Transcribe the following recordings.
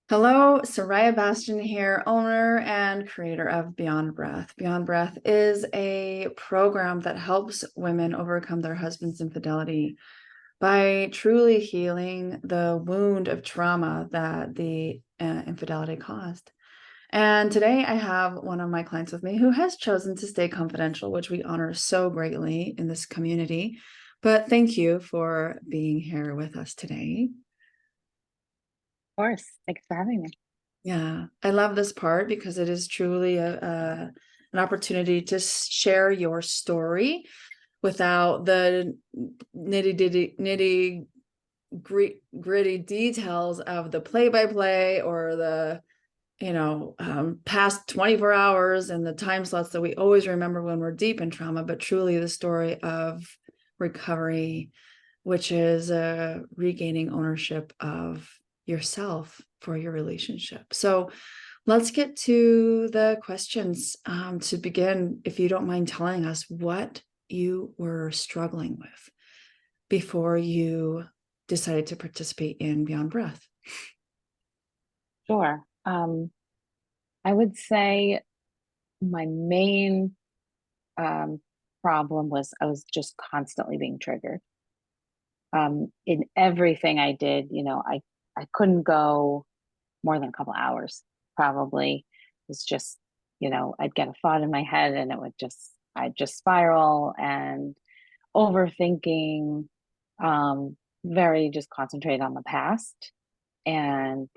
Hello, Sariah Bastian here, owner and creator of Beyond Breath. Beyond Breath is a program that helps women overcome their husband's infidelity by truly healing the wound of trauma that the infidelity caused. And today I have one of my clients with me who has chosen to stay confidential, which we honor so greatly in this community. But thank you for being here with us today. Of course. Thanks for having me. Yeah, I love this part because it is truly an opportunity to share your story without the nitty gritty details of the play-by-play or the past 24 hours and the time slots that we always remember when we're deep in trauma, but truly the story of recovery, which is regaining ownership of yourself for your relationship. So let's get to the questions. To begin, if you don't mind telling us what you were struggling with before you decided to participate in Beyond Breath. Sure. I would say my main problem was I was just constantly being triggered. In everything I did, I couldn't go more than a couple hours, probably. It's just, I'd get a thought in my head and I'd just spiral and overthinking, very just concentrate on the past. And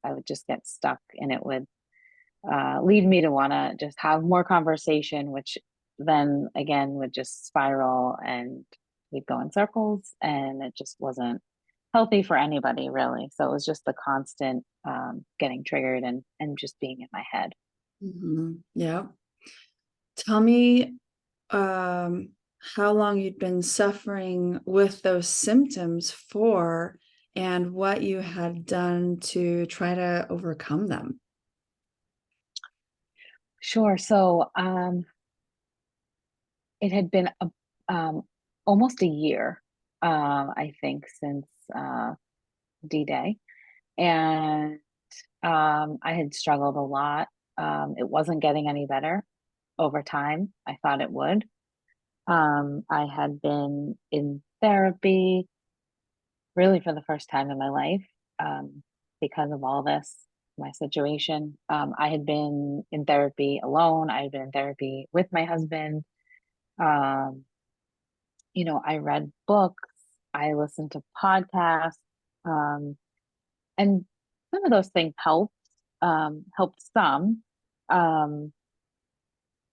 I would just get stuck and it would lead me to want to just have more conversation, which then again would just spiral and we'd go in circles and it just wasn't healthy for anybody really. So it was just the constant getting triggered and just being in my head. Yeah. Tell me how long you'd been suffering with those symptoms for and what you had done to try to overcome them. Sure. So it had been almost a year, I think, since D-Day. And I had struggled a lot. It wasn't getting any better over time. I thought it would. I had been in therapy really for the first time in my life because of all this, my situation. I had been in therapy alone, I had been in therapy with my husband. Um, I read books, I listened to podcasts, um, and some of those things helped some. Um,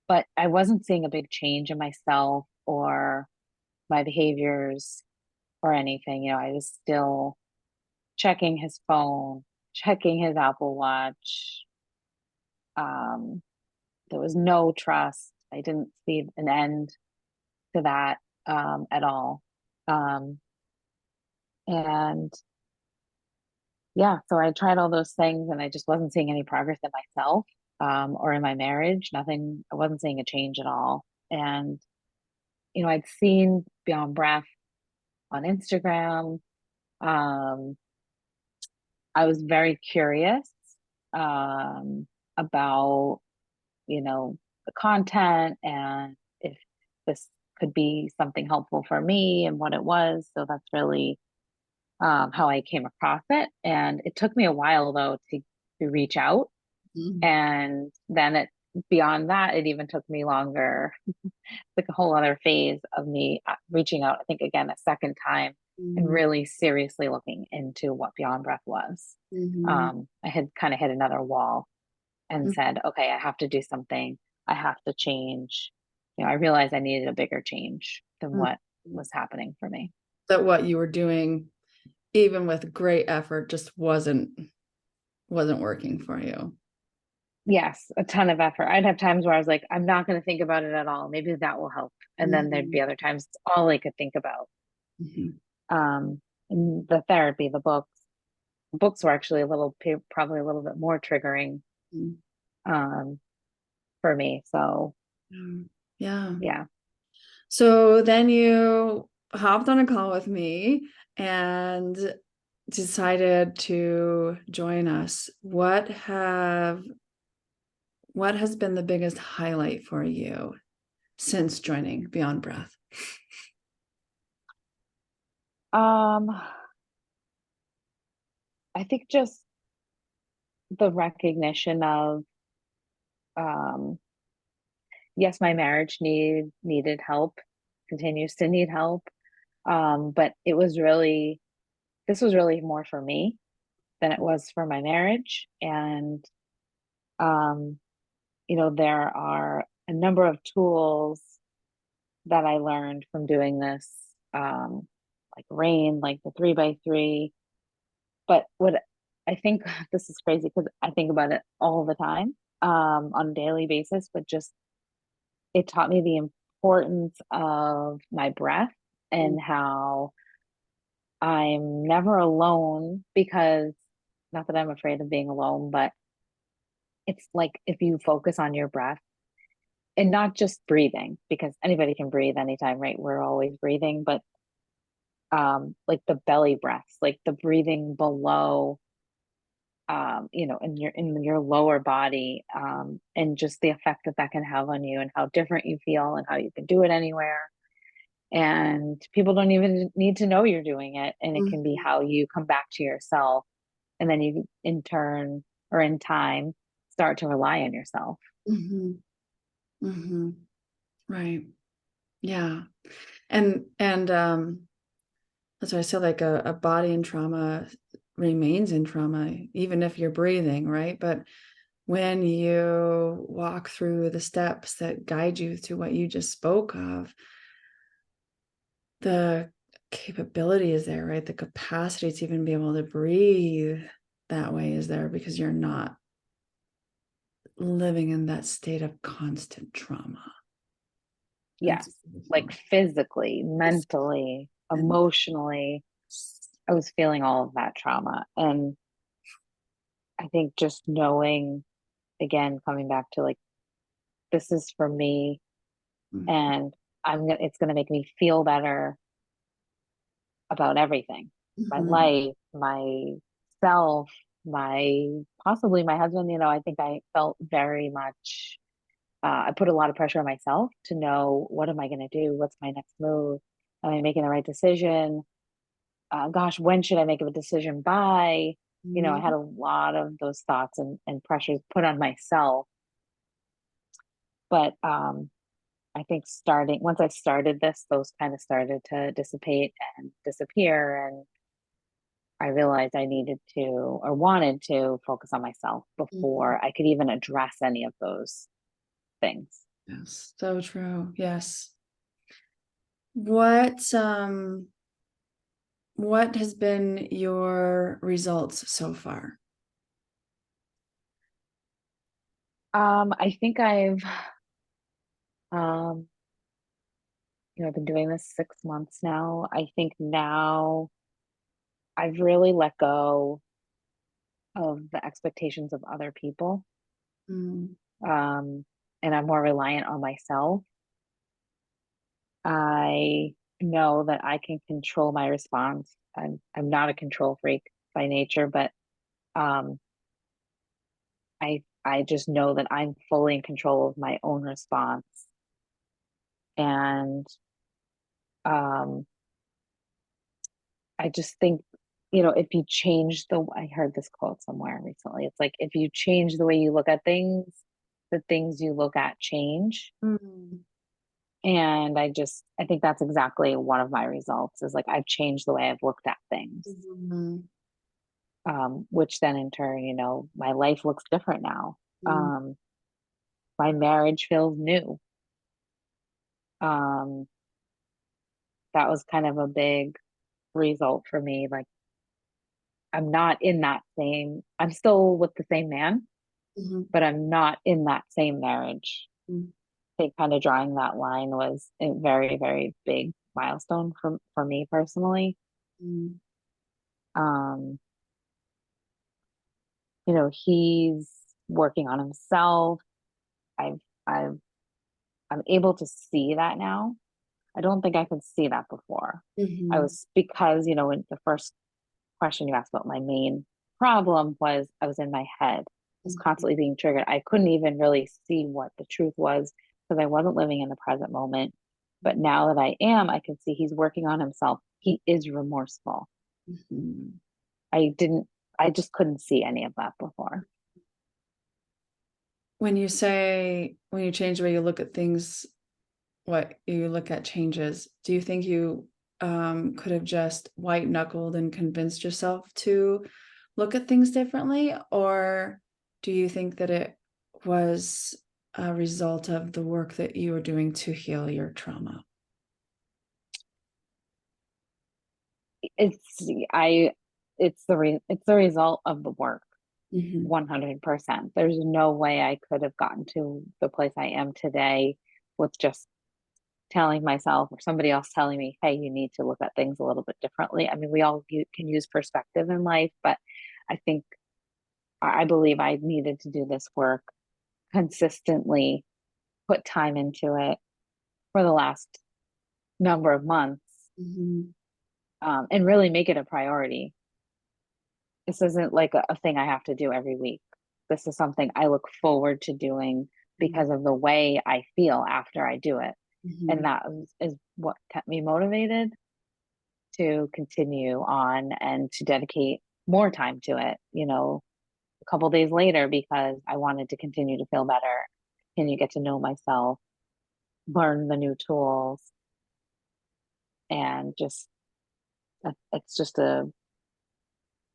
but I wasn't seeing a big change in myself or my behaviors or anything. I was still checking his phone, checking his Apple Watch. Um, there was no trust. I didn't see an end to that at all. Um, and yeah, so I tried all those things and I just wasn't seeing any progress in myself or in my marriage. Nothing, I wasn't seeing a change at all. And, I'd seen Beyond Breath on Instagram. Um, I was very curious um, about, the content and if this could be something helpful for me and what it was. So that's really how I came across it. And it took me a while though to reach out. Mhm. And then beyond that, it even took me longer, like a whole other phase of me reaching out, I think again, a second time and Mhm. really seriously looking into what Beyond Breath was. Mhm. I had kind of hit another wall and Mhm. said, okay, I have to do something. I have to change. I realized I needed a bigger change than what was happening for me. That what you were doing, even with great effort, just wasn't working for you. Yes, a ton of effort. I'd have times where I was like, I'm not going to think about it at all. Maybe that will help. And then there'd Mhm. be other times it's all I could think about. Mhm. Um, and the therapy, the books were actually probably a little bit more triggering Mhm. um, for me. So Yeah. yeah, So then you hopped on a call with me and decided to join us, what has been the biggest highlight for you since joining Beyond Breath? Um, I think just the recognition of, um, yes, my marriage needed help, continues to need help. But this was really more for me than it was for my marriage. And, um, there are a number of tools that I learned from doing this, like rain, like the 3x3. But what I think, this is crazy because I think about it all the time, on a daily basis, but just it taught me the importance of my breath and how I'm never alone, because not that I'm afraid of being alone, but it's like if you focus on your breath and not just breathing, because anybody can breathe anytime, right? We're always breathing, but like the belly breaths, like the breathing below, in your lower body, and just the effect that that can have on you and how different you feel and how you can do it anywhere. And people don't even need to know you're doing it, and it can be Mhm, how you come back to yourself, and then you in turn or in time start to rely on yourself. mhm, mhm. Right. Yeah. And that's why I said like a body in trauma remains in trauma, even if you're breathing, right? But when you walk through the steps that guide you to what you just spoke of, the capability is there, right? The capacity to even be able to breathe that way is there because you're not living in that state of constant trauma. That's Yes, like beautiful. physically, mentally, And emotionally, I was feeling all of that trauma. And I think just knowing, again, coming back to like, this is for me, mhm, and it's gonna make me feel better about everything. My mhm, life, myself, my possibly my husband. I think I felt very much, I put a lot of pressure on myself to know, what am I going to do? What's my next move? Am I making the right decision? Gosh, when should I make a decision by? I had mhm, a lot of those thoughts and pressures put on myself. But I think once I started this, those kind of started to dissipate and disappear. And I realized I needed to or wanted to focus on myself mhm. before I could even address any of those things. Yes, so true. Yes. What has been your results so far? I think um, I've been doing this 6 months now. I think now I've really let go of the expectations of other people. Mm, Um, and I'm more reliant on myself. I know that I can control my response. I'm not a control freak by nature, but um, I just know that I'm fully in control of my own response. And um, I just think, if you change I heard this quote somewhere recently. It's like, if you change the way you look at things, the things you look at change. mm, And I think that's exactly one of my results, is like I've changed the way I've looked at things, mhm, which then in turn, my life looks different now. mm, Um, my marriage feels new. Um, that was kind of a big result for me. Like, I'm still with the same man, mhm, but I'm not in that same marriage. mm, I think kind of drawing that line was a very, very big milestone for me personally. mm, Um, he's working on himself. I've I've I'm able to see that now. I don't think I could see that before. I mhm, was Because, in the first question you asked about my main problem was I was in my head. I was constantly being triggered. I couldn't even really see what the truth was because I wasn't living in the present moment. But now that I am, I can see he's working on himself. He is remorseful. Mhm. I didn't, I just couldn't see any of that before. When you change the way you look at things, what you look at changes, do you think you could have just white knuckled and convinced yourself to look at things differently? Or do you think that it was a result of the work that you were doing to heal your trauma? It's, I, it's the result of the work. Mhm. 100%. There's no way I could have gotten to the place I am today with just telling myself or somebody else telling me, hey, you need to look at things a little bit differently. I mean, we all can use perspective in life, but I think I believe I needed to do this work consistently, put time into it for the last number of months, Mhm. and really make it a priority. This isn't like a thing I have to do every week. This is something I look forward to doing because of the way I feel after I do it. And Mhm. that is what kept me motivated to continue on and to dedicate more time to it, a couple days later, because I wanted to continue to feel better, continue to get to know myself, learn the new tools, and just it's just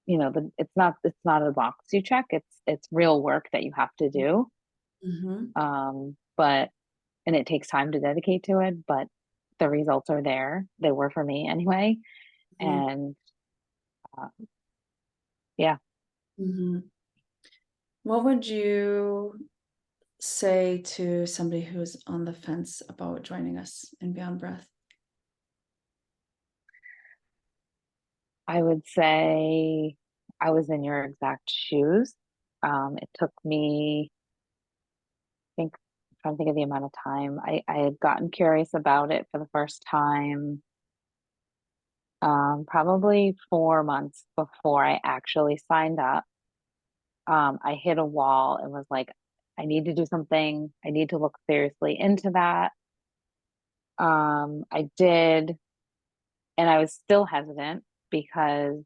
it's not a box you check. It's real work that you have to do. Mhm. But and it takes time to dedicate to it, but the results are there. They were for me anyway. Mhm. And uh, yeah, Mhm. What would you say to somebody who's on the fence about joining us in Beyond Breath? I would say I was in your exact shoes. It took me, I think, I'm trying to think of the amount of time. I had gotten curious about it for the first time, probably 4 months before I actually signed up. I hit a wall and was like, I need to do something. I need to look seriously into that. I did, and I was still hesitant because,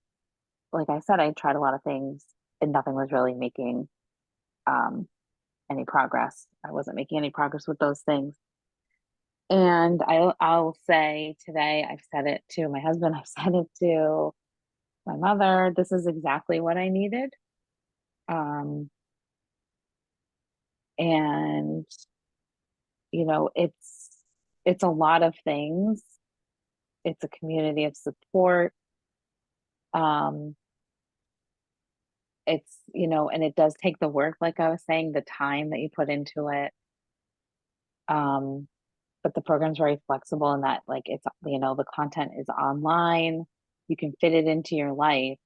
like I said, I tried a lot of things and nothing was really making um, any progress. I wasn't making any progress with those things. And I'll say today, I've said it to my husband, I've said it to my mother. This is exactly what I needed. Um, and it's a lot of things. It's a community of support. Um, and it does take the work, like I was saying, the time that you put into it. Um, but the program's very flexible in that, like, the content is online. You can fit it into your life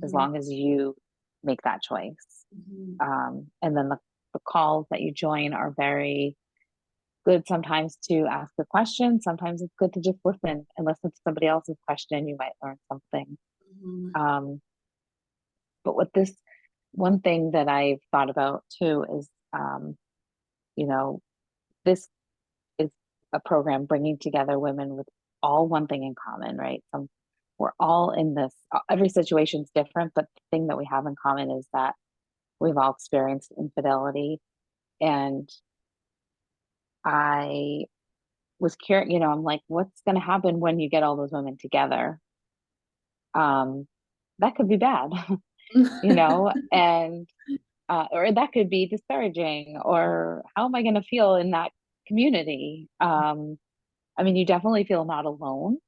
as Mhm. long as you make that choice. Mhm. And then the calls that you join are very good sometimes to ask a question. Sometimes it's good to just listen and listen to somebody else's question. You might learn something. Mhm. Um, but with this, one thing that I've thought about too is, you know, this is a program bringing together women with all one thing in common, right? We're all in this. Every situation's different, but the thing that we have in common is that we've all experienced infidelity. And I was curious, I'm like, what's going to happen when you get all those women together? Um, that could be bad, and or that could be discouraging. Or how am I going to feel in that community? I mean, you definitely feel not alone.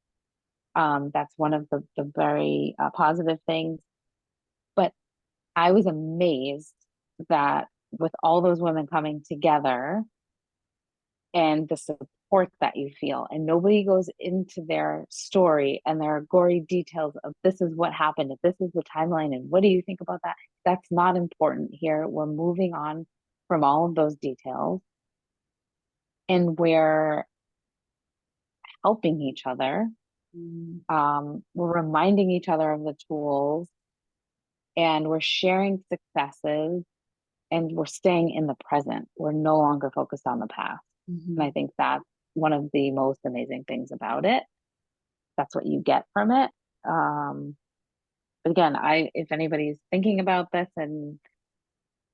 That's one of the very positive things. But I was amazed that with all those women coming together and the support that you feel, and nobody goes into their story and their gory details of this is what happened, if this is the timeline, and what do you think about that? That's not important here. We're moving on from all of those details and we're helping each other We're reminding each other of the tools, and we're sharing successes, and we're staying in the present. We're no longer focused on the past. And I think that's one of the most amazing things about it. That's what you get from it. But again, if anybody's thinking about this and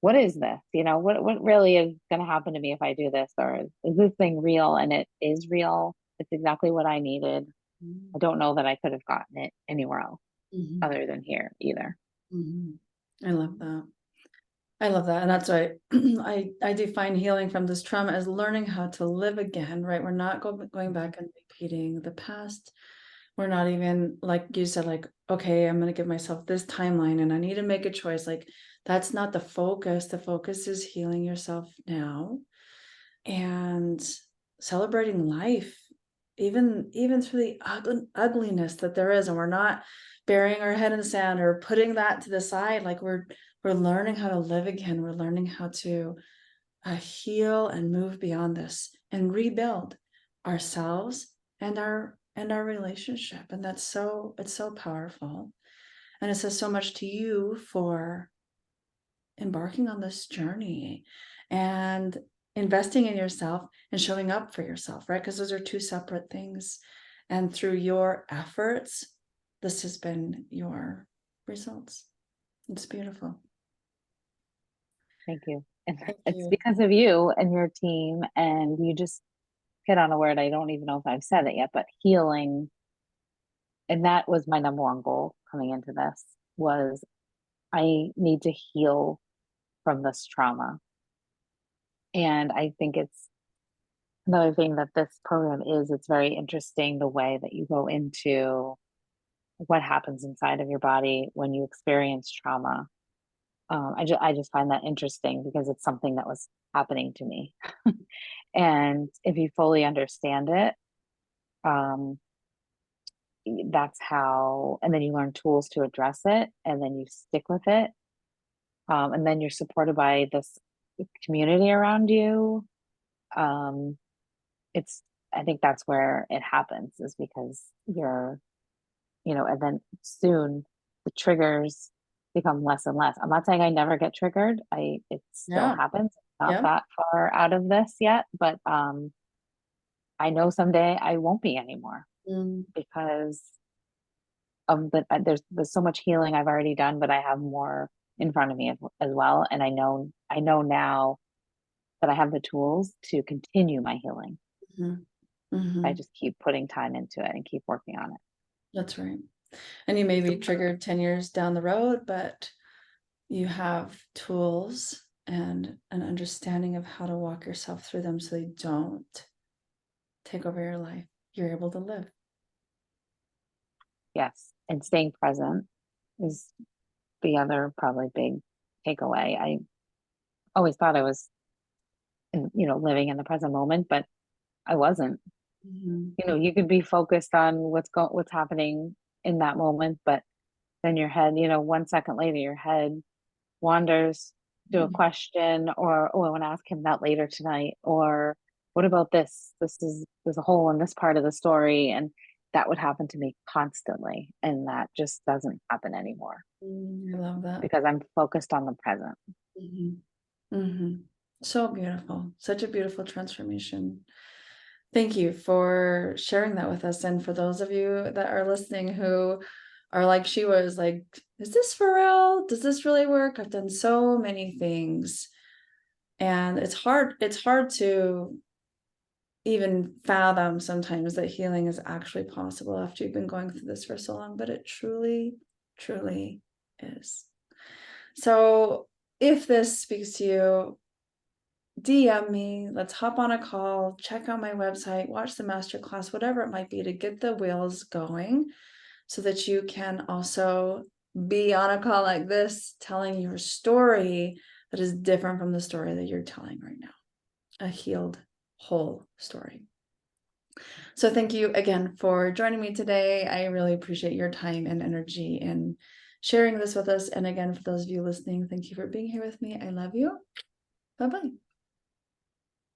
what is this? What really is going to happen to me if I do this? Or is this thing real? And it is real. It's exactly what I needed. I don't know that I could have gotten it anywhere else other than here either. I love that. I love that. And that's why I define healing from this trauma as learning how to live again, right? We're not going back and repeating the past. We're not even, like you said, like, okay, I'm going to give myself this timeline and I need to make a choice. Like, that's not the focus. The focus is healing yourself now and celebrating life, even through the ugliness that there is. And we're not burying our head in the sand or putting that to the side. Like, we're learning how to live again. We're learning how to heal and move beyond this and rebuild ourselves and our relationship. And it's so powerful. And it says so much to you for embarking on this journey and investing in yourself and showing up for yourself, right? Because those are two separate things. And through your efforts, this has been your results. It's beautiful. Thank you. And Thank it's you. because of you and your team, and you just hit on a word. I don't even know if I've said it yet, but healing. And that was my number one goal coming into this, was I need to heal from this trauma. And I think it's another thing that this program is, it's very interesting the way that you go into what happens inside of your body when you experience trauma. I just find that interesting because it's something that was happening to me. And if you fully understand it, that's how, and then you learn tools to address it, and then you stick with it. And then you're supported by this community around you. It's, I think that's where it happens, is because and then soon the triggers become less and less. I'm not saying I never get triggered. It still happens. Not that far out of this yet, but I know someday I won't be anymore because of there's so much healing I've already done, but I have more in front of me as well. And I know now that I have the tools to continue my healing. I just keep putting time into it and keep working on it. That's right. And you may be triggered 10 years down the road, but you have tools and an understanding of how to walk yourself through them so they don't take over your life. You're able to live. Yes. And staying present is the other probably big takeaway. I always thought I was, living in the present moment, but I wasn't. You could be focused on what's happening in that moment, but then your head, 1 second later, your head wanders to a question, or, oh, I want to ask him that later tonight, or what about this? There's a hole in this part of the story. And that would happen to me constantly. And that just doesn't happen anymore. I love that. Because I'm focused on the present. So beautiful. Such a beautiful transformation. Thank you for sharing that with us. And for those of you that are listening who are like she was, like, is this for real? Does this really work? I've done so many things. And it's hard to even fathom sometimes that healing is actually possible after you've been going through this for so long, but it truly, truly is. So if this speaks to you, DM me, let's hop on a call, check out my website, watch the masterclass, whatever it might be, to get the wheels going so that you can also be on a call like this, telling your story that is different from the story that you're telling right now. A healed, whole story. So thank you again for joining me today. I really appreciate your time and energy in sharing this with us. And again, for those of you listening, thank you for being here with me. I love you. Bye-bye.